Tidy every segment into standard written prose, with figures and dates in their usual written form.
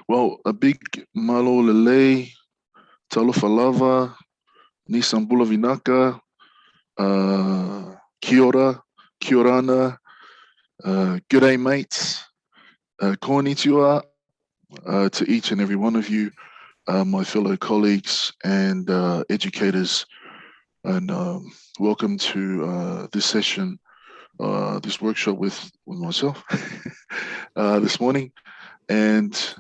Well, a big malo lele, talofalava, nisambula vinaka, kia ora, kia orana, g'day mates, konnichiwa, to each and every one of you, my fellow colleagues and educators, and welcome to this session, this workshop with myself this morning. And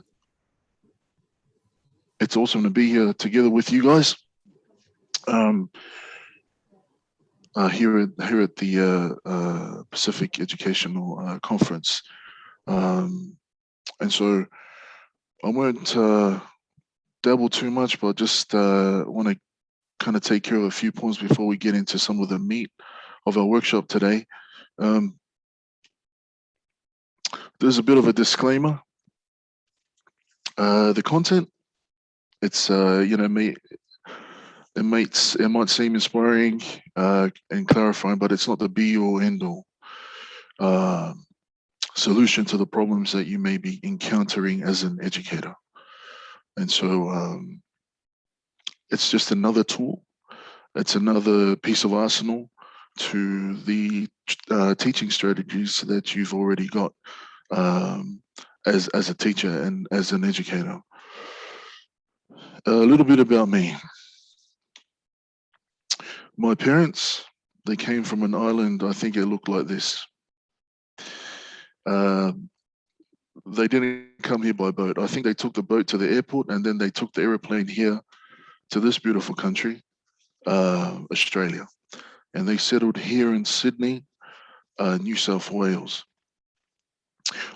it's awesome to be here together with you guys here at the Pacific Educational Conference. And so I won't dabble too much, but just want to kind of take care of a few points before we get into some of the meat of our workshop today. There's a bit of a disclaimer. The content, it's it might seem inspiring and clarifying, but it's not the be all end all solution to the problems that you may be encountering as an educator. And so it's just another tool. It's another piece of arsenal to the teaching strategies that you've already got as a teacher and as an educator. A little bit about me. My parents, they came from an island, I think it looked like this. They didn't come here by boat. I think they took the boat to the airport and then they took the airplane here to this beautiful country, Australia. And they settled here in Sydney, New South Wales.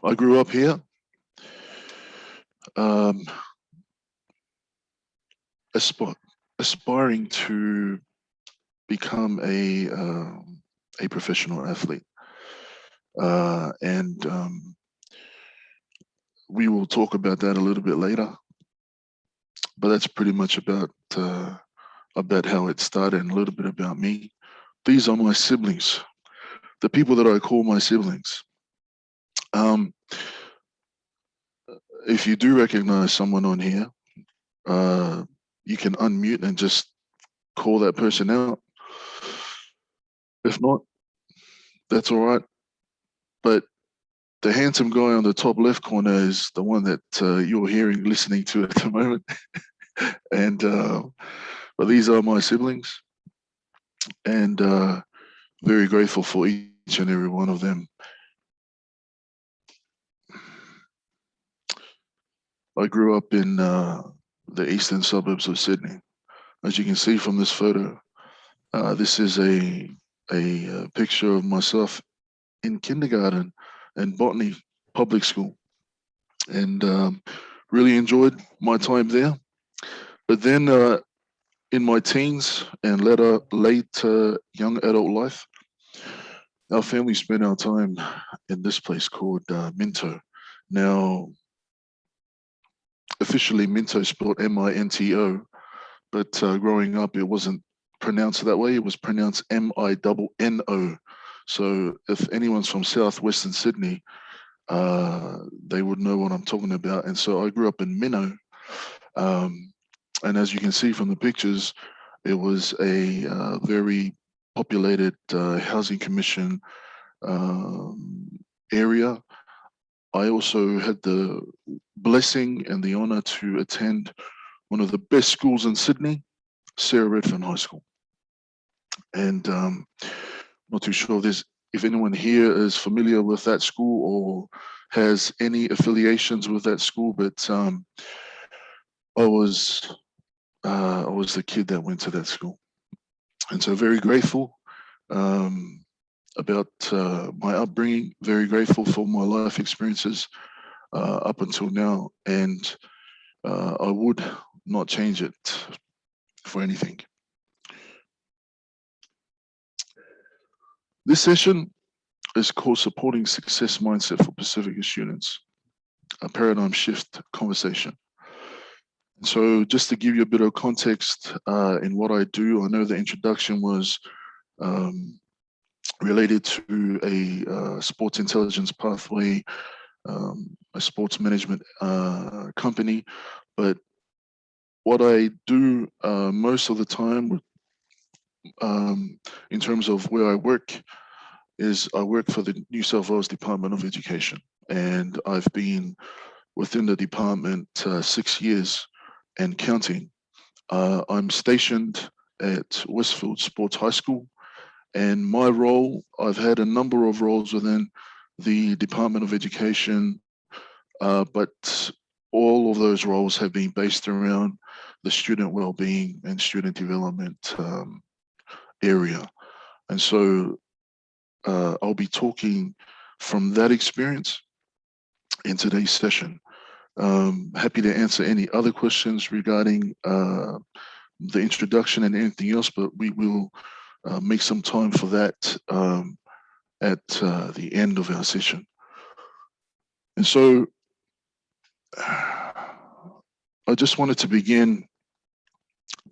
I grew up here. Aspiring to become a professional athlete. And we will talk about that a little bit later. But that's pretty much about how it started and a little bit about me. These are my siblings, the people that I call my siblings. If you do recognize someone on here, you can unmute and just call that person out. If not, that's all right. But the handsome guy on the top left corner is the one that you're listening to at the moment. And but these are my siblings, and very grateful for each and every one of them. I grew up in the eastern suburbs of Sydney. As you can see from this photo, this is a picture of myself in kindergarten and botany public school, and really enjoyed my time there. But then in my teens and later young adult life, our family spent our time in this place called Minto. Now, officially Minto spelled M-I-N-T-O, but growing up it wasn't pronounced that way. It was pronounced M-I-N-N-O. So if anyone's from southwestern Sydney, they would know what I'm talking about. And so I grew up in Minto. And as you can see from the pictures, it was a very populated housing commission area. I also had the blessing and the honor to attend one of the best schools in Sydney, Sarah Redfern High School. And not too sure if anyone here is familiar with that school or has any affiliations with that school, but I was the kid that went to that school. And so very grateful about my upbringing, very grateful for my life experiences up until now. And I would not change it for anything. This session is called Supporting Success Mindset for Pasifika Students, a paradigm shift conversation. So just to give you a bit of context in what I do, I know the introduction was related to a sports intelligence pathway a sports management company. But what I do most of the time, in terms of where I work, is I work for the New South Wales Department of Education, and I've been within the department 6 years and counting. I'm stationed at Westfield Sports High School, and my role, I've had a number of roles within the Department of Education, but all of those roles have been based around the student well-being and student development area. And so I'll be talking from that experience in today's session. Happy to answer any other questions regarding the introduction and anything else, but we will make some time for that at the end of our session. And so I just wanted to begin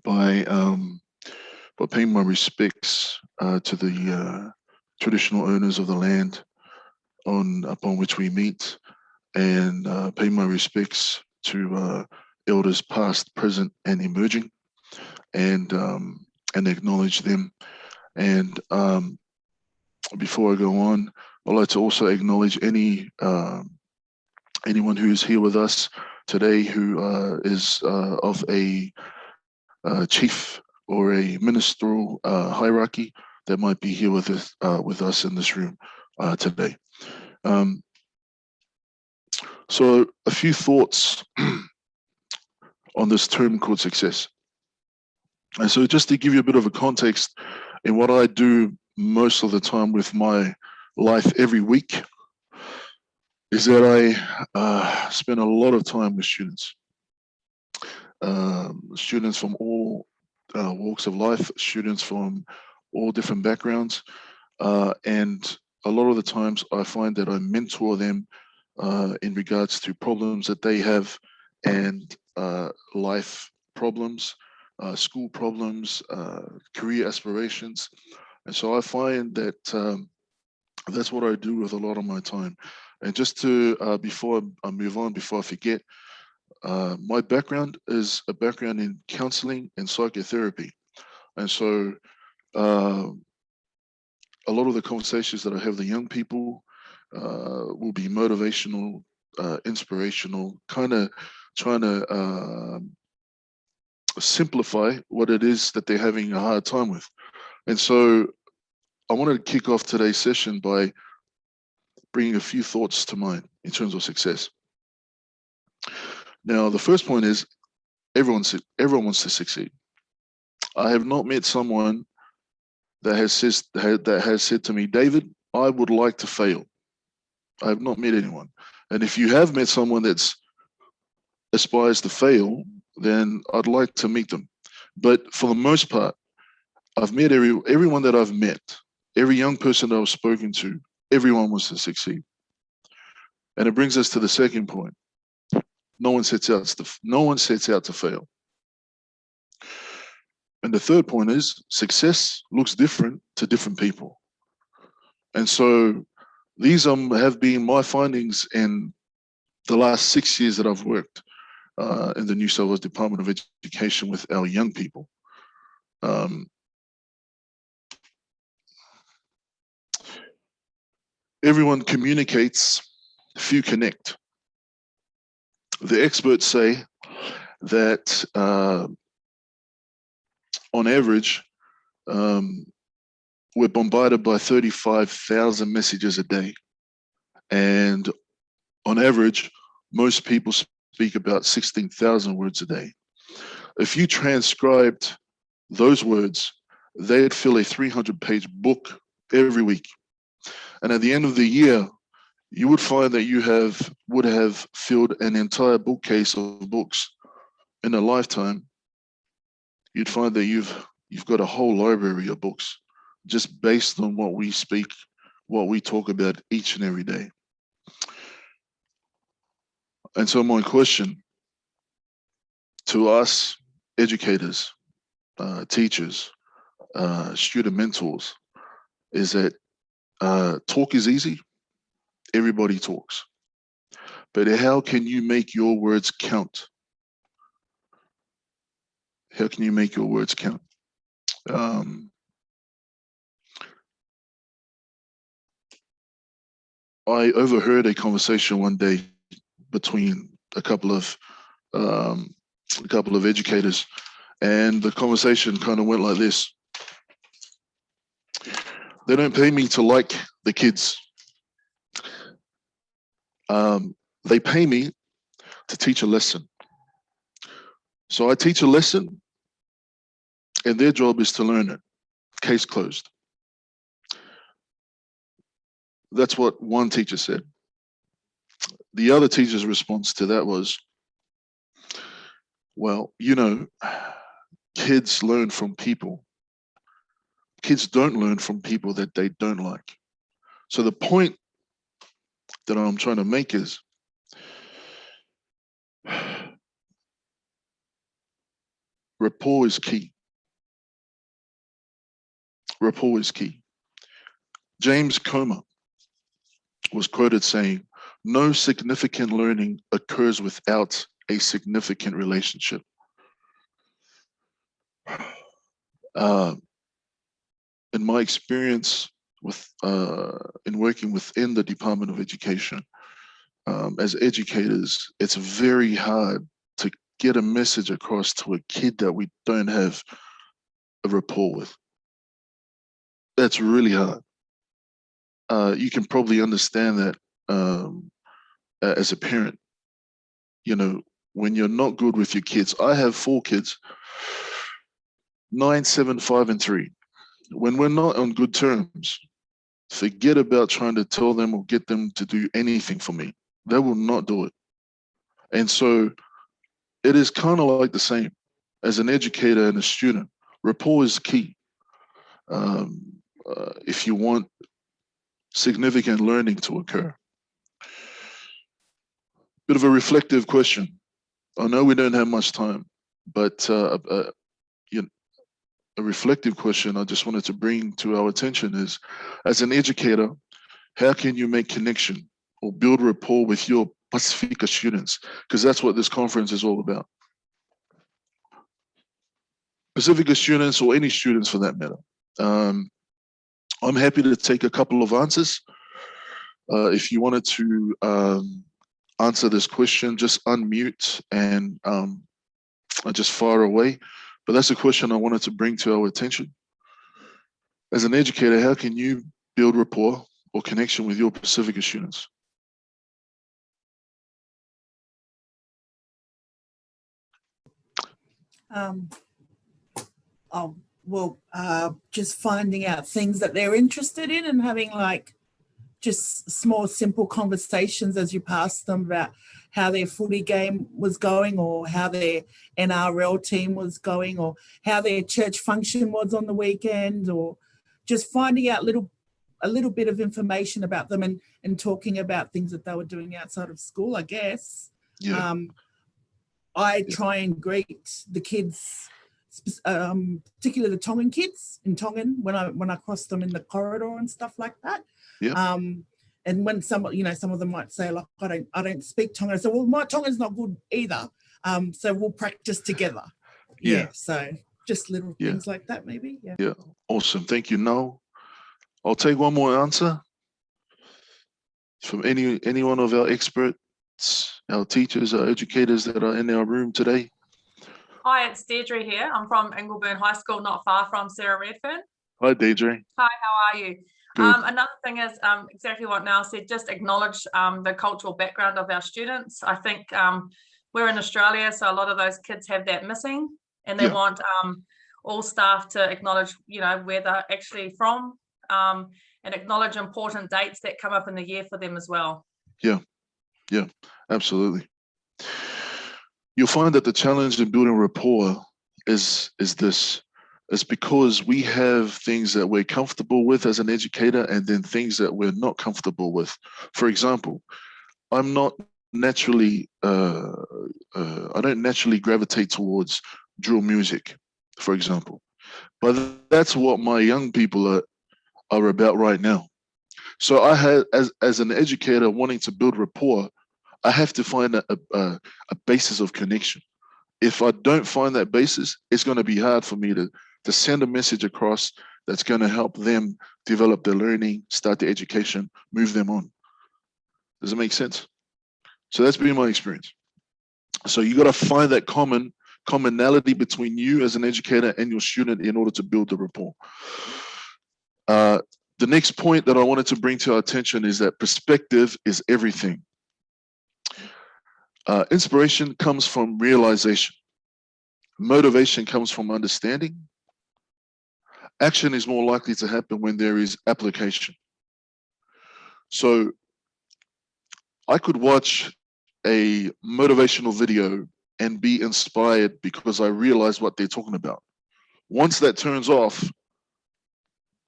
by paying my respects to the traditional owners of the land upon which we meet, and pay my respects to elders past, present, and emerging, and acknowledge them. And before I go on, I'd like to also acknowledge anyone who's here with us today who is of a chief or a ministerial hierarchy that might be here with us in this room today. So a few thoughts on this term called success. And so just to give you a bit of a context in what I do most of the time with my life every week, is that I spend a lot of time with students. Students from all walks of life, students from all different backgrounds. And a lot of the times I find that I mentor them in regards to problems that they have, and life problems, school problems, career aspirations. And so I find that that's what I do with a lot of my time. And just to, before I move on, before I forget, my background is a background in counseling and psychotherapy. And so a lot of the conversations that I have with young people will be motivational, inspirational, kind of trying to simplify what it is that they're having a hard time with. And so I wanted to kick off today's session by bringing a few thoughts to mind in terms of success. Now, the first point is everyone wants to succeed. I have not met someone that has said to me, David, I would like to fail. I have not met anyone. And if you have met someone that's aspires to fail, then I'd like to meet them. But for the most part, I've met everyone that I've met, every young person that I've spoken to, everyone wants to succeed. And it brings us to the second point. No one sets out to fail. And the third point is success looks different to different people. And so these have been my findings in the last 6 years that I've worked in the New South Wales Department of Education with our young people. Everyone communicates, few connect. The experts say that on average, we're bombarded by 35,000 messages a day. And on average, most people speak about 16,000 words a day. If you transcribed those words, they'd fill a 300-page book every week. And at the end of the year, you would find that you would have filled an entire bookcase of books. In a lifetime, you'd find that you've got a whole library of books just based on what we speak, what we talk about each and every day. And so my question to us educators, teachers, student mentors is that talk is easy. Everybody talks. but how can you make your words count? How can you make your words count? I overheard a conversation one day between a couple of educators, and the conversation kind of went like this. They don't pay me to like the kids. They pay me to teach a lesson. So I teach a lesson, and their job is to learn it. Case closed. That's what one teacher said. The other teacher's response to that was, well, you know, kids learn from people. Kids don't learn from people that they don't like. So the point that I'm trying to make is, rapport is key. Rapport is key. James Comer was quoted saying, no significant learning occurs without a significant relationship. In my experience with in working within the Department of Education, as educators, it's very hard to get a message across to a kid that we don't have a rapport with. That's really hard. You can probably understand that as a parent. You know, when you're not good with your kids. I have 4 kids, 9, 7, 5, and 3. When we're not on good terms, forget about trying to tell them or get them to do anything for me. They will not do it. And so it is kind of like the same as an educator and a student. Rapport is key. If you want significant learning to occur. Bit of a reflective question. I know we don't have much time, but you know, a reflective question I just wanted to bring to our attention is, as an educator, how can you make connection or build rapport with your Pasifika students? Because that's what this conference is all about. Pasifika students, or any students for that matter. I'm happy to take a couple of answers. If you wanted to answer this question, just unmute and just fire away. But that's a question I wanted to bring to our attention. As an educator, how can you build rapport or connection with your Pasifika students? Just finding out things that they're interested in and having like just small, simple conversations as you pass them about how their footy game was going, or how their NRL team was going, or how their church function was on the weekend, or just finding out a little bit of information about them and talking about things that they were doing outside of school, I guess. Yeah. I try and greet the kids, particularly the Tongan kids in Tongan, when I cross them in the corridor and stuff like that. Yeah. And when some of them might say, like, I don't speak Tongan. I say, well, my Tongan's not good either. So we'll practice together. Yeah. So just little things like that, maybe. Yeah. Yeah. Awesome. Thank you. Now, I'll take one more answer from any one of our experts, our teachers, our educators that are in our room today. Hi, it's Deirdre here. I'm from Ingleburn High School, not far from Sarah Redfern. Hi, Deirdre. Hi, how are you? Another thing is exactly what Niall said, just acknowledge the cultural background of our students. I think we're in Australia, so a lot of those kids have that missing, and they want all staff to acknowledge, where they're actually from, and acknowledge important dates that come up in the year for them as well. Yeah, absolutely. You'll find that the challenge in building rapport is because we have things that we're comfortable with as an educator, and then things that we're not comfortable with. For example, I'm not naturally, I don't naturally gravitate towards drill music, for example. But that's what my young people are about right now. So I had, as an educator wanting to build rapport, I have to find a basis of connection. If I don't find that basis, it's going to be hard for me to send a message across that's going to help them develop their learning, start their education, move them on. Does it make sense? So that's been my experience. So you got to find that commonality between you as an educator and your student in order to build the rapport. The next point that I wanted to bring to our attention is that perspective is everything. Inspiration comes from realization. Motivation comes from understanding. Action is more likely to happen when there is application. So I could watch a motivational video and be inspired because I realize what they're talking about. Once that turns off,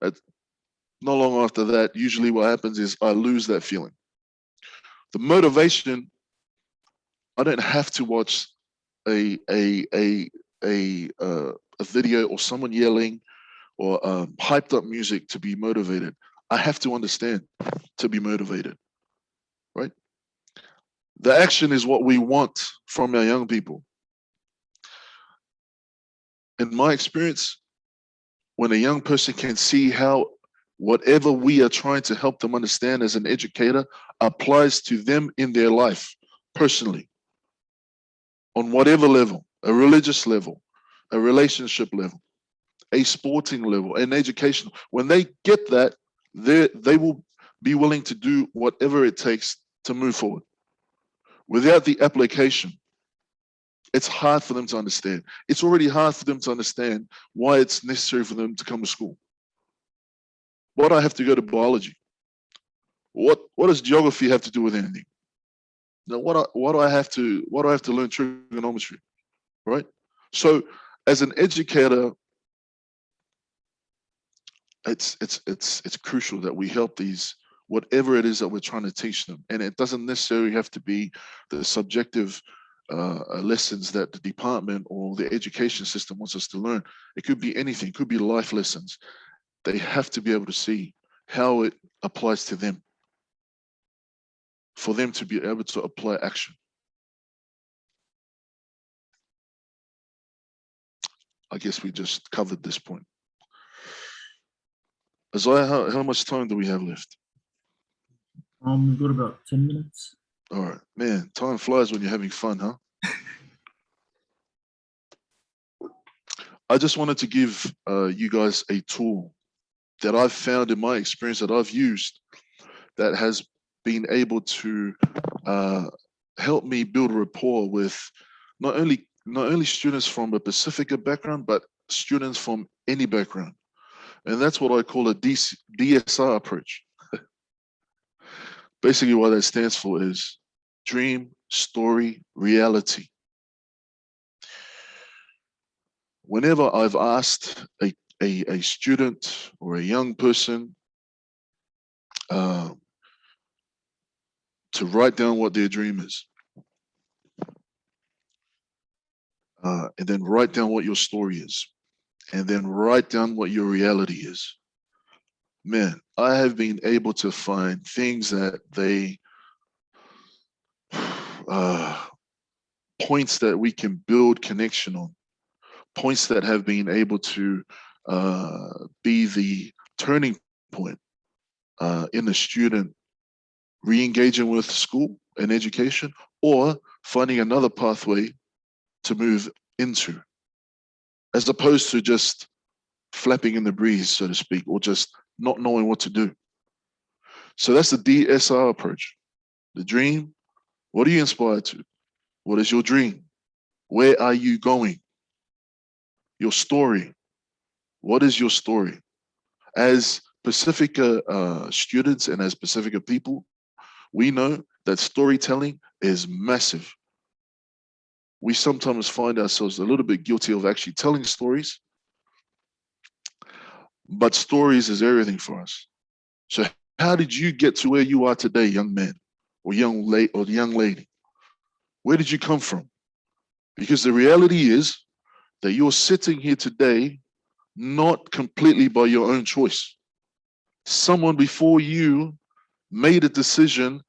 not long after that, usually what happens is I lose that feeling. The motivation, I don't have to watch a video or someone yelling or hyped up music to be motivated. I have to understand to be motivated, right? The action is what we want from our young people. In my experience, when a young person can see how whatever we are trying to help them understand as an educator applies to them in their life personally, on whatever level, a religious level, a relationship level, a sporting level, an educational. When they get that, they will be willing to do whatever it takes to move forward. Without the application, it's hard for them to understand. It's already hard for them to understand why it's necessary for them to come to school. Why do I have to go to biology? What does geography have to do with anything? Now, why do I have to learn trigonometry, right? So, as an educator, it's crucial that we help these, whatever it is that we're trying to teach them, and it doesn't necessarily have to be the subjective lessons that the department or the education system wants us to learn. It could be anything. It could be life lessons. They have to be able to see how it applies to them, for them to be able to apply action. I guess we just covered this point. Isaiah, how much time do we have left? We've got about 10 minutes. All right, man, time flies when you're having fun, huh? I just wanted to give you guys a tool that I've found in my experience that I've used that has been able to help me build rapport with not only students from a Pasifika background, but students from any background. And that's what I call a DSR approach. Basically what that stands for is dream, story, reality. Whenever I've asked a student or a young person to write down what their dream is, and then write down what your story is, and then write down what your reality is, man, I have been able to find things that they, points that we can build connection on, points that have been able to be the turning point in the student re-engaging with school and education, or finding another pathway to move into, as opposed to just flapping in the breeze, so to speak, or just not knowing what to do. So that's the DSR approach. The dream, what are you inspired to? What is your dream? Where are you going? Your story, what is your story? As Pasifika students and as Pasifika people, we know that storytelling is massive. We sometimes find ourselves a little bit guilty of actually telling stories, but stories is everything for us. So how did you get to where you are today, young man or young lady? Where did you come from? Because the reality is that you're sitting here today not completely by your own choice. Someone before you made a decision,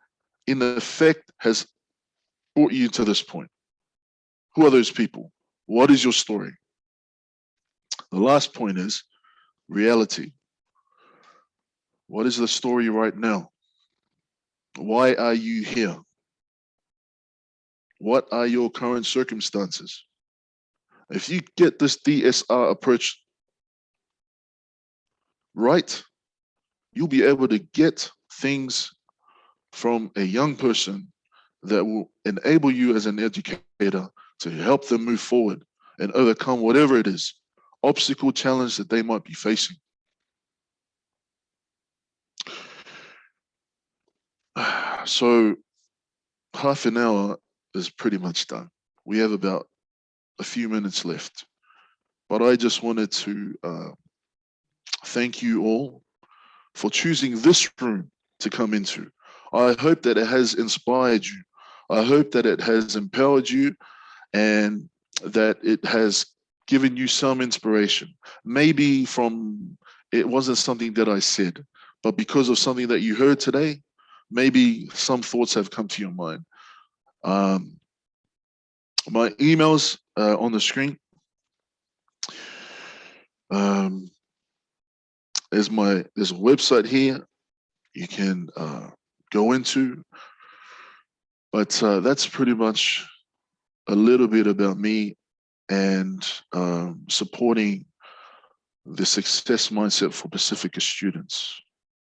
in effect has brought you to this point? Who are those people? What is your story? The last point is reality. What is the story right now? Why are you here? What are your current circumstances? If you get this DSR approach right, you'll be able to get things from a young person that will enable you as an educator to help them move forward and overcome whatever it is, obstacle, challenge that they might be facing. So half an hour is pretty much done. We have about a few minutes left, but I just wanted to thank you all for choosing this room to come into. I hope that it has inspired you. I hope that it has empowered you and that it has given you some inspiration. Maybe from, it wasn't something that I said, but because of something that you heard today, maybe some thoughts have come to your mind. My email's on the screen. There's a website here you can go into, but that's pretty much a little bit about me and supporting the success mindset for Pasifika students.